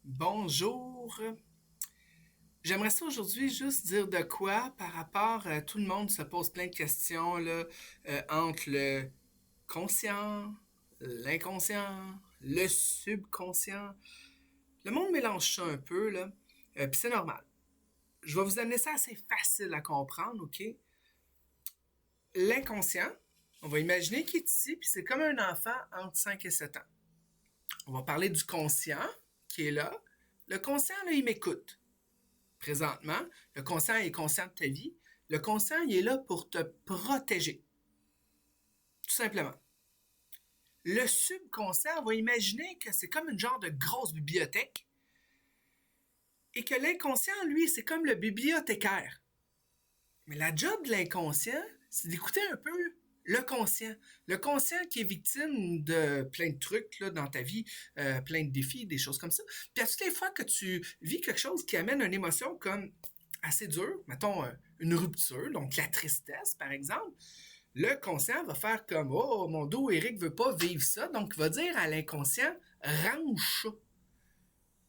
Bonjour. J'aimerais ça aujourd'hui juste dire de quoi par rapport à tout le monde se pose plein de questions là, entre le conscient, l'inconscient, le subconscient. Le monde mélange ça un peu là, puis c'est normal. Je vais vous amener ça assez facile à comprendre, ok? L'inconscient, on va imaginer qu'il est ici, puis c'est comme un enfant entre 5 et 7 ans. On va parler du conscient qui est là. Le conscient, là, il m'écoute. Présentement, le conscient est conscient de ta vie. Le conscient, il est là pour te protéger. Tout simplement. Le subconscient, on va imaginer que c'est comme une genre de grosse bibliothèque et que l'inconscient, lui, c'est comme le bibliothécaire. Mais la job de l'inconscient, c'est d'écouter un peu le conscient. Le conscient qui est victime de plein de trucs là, dans ta vie, plein de défis, des choses comme ça. Puis à toutes les fois que tu vis quelque chose qui amène une émotion comme assez dure, mettons une rupture, donc la tristesse par exemple, le conscient va faire comme oh mon dos, Eric veut pas vivre ça, donc il va dire à l'inconscient range ça.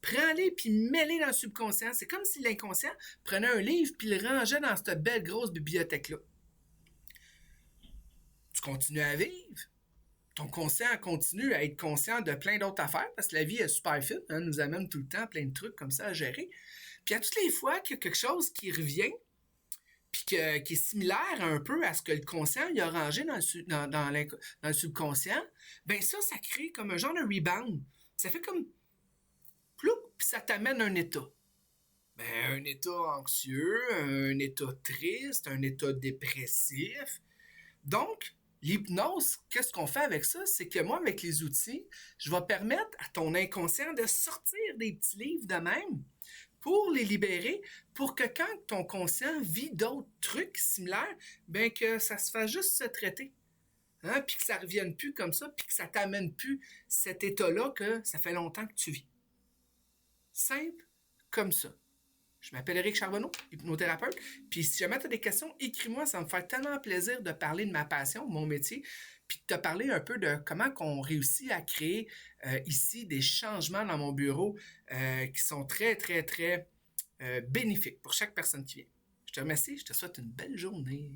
Prends-les puis mets-les dans le subconscient. C'est comme si l'inconscient prenait un livre puis le rangeait dans cette belle grosse bibliothèque-là. Tu continues à vivre. Ton conscient continue à être conscient de plein d'autres affaires parce que la vie est super fine, hein, nous amène tout le temps plein de trucs comme ça à gérer. Puis à toutes les fois qu'il y a quelque chose qui revient, puis qui est similaire un peu à ce que le conscient il a rangé dans le subconscient, ben ça crée comme un genre de rebound. Ça fait comme ploup, puis ça t'amène à un état. Ben, un état anxieux, un état triste, un état dépressif. Donc, l'hypnose, qu'est-ce qu'on fait avec ça? C'est que moi, avec les outils, je vais permettre à ton inconscient de sortir des petits livres de même pour les libérer, pour que quand ton conscient vit d'autres trucs similaires, ben que ça se fasse juste se traiter. Hein? Puis que ça revienne plus comme ça, puis que ça t'amène plus cet état-là que ça fait longtemps que tu vis. Simple comme ça. Je m'appelle Eric Charbonneau, hypnothérapeute. Puis si jamais tu as des questions, écris-moi. Ça va me faire tellement plaisir de parler de ma passion, mon métier, puis de te parler un peu de comment on réussit à créer ici des changements dans mon bureau qui sont très, très, très bénéfiques pour chaque personne qui vient. Je te remercie. Je te souhaite une belle journée.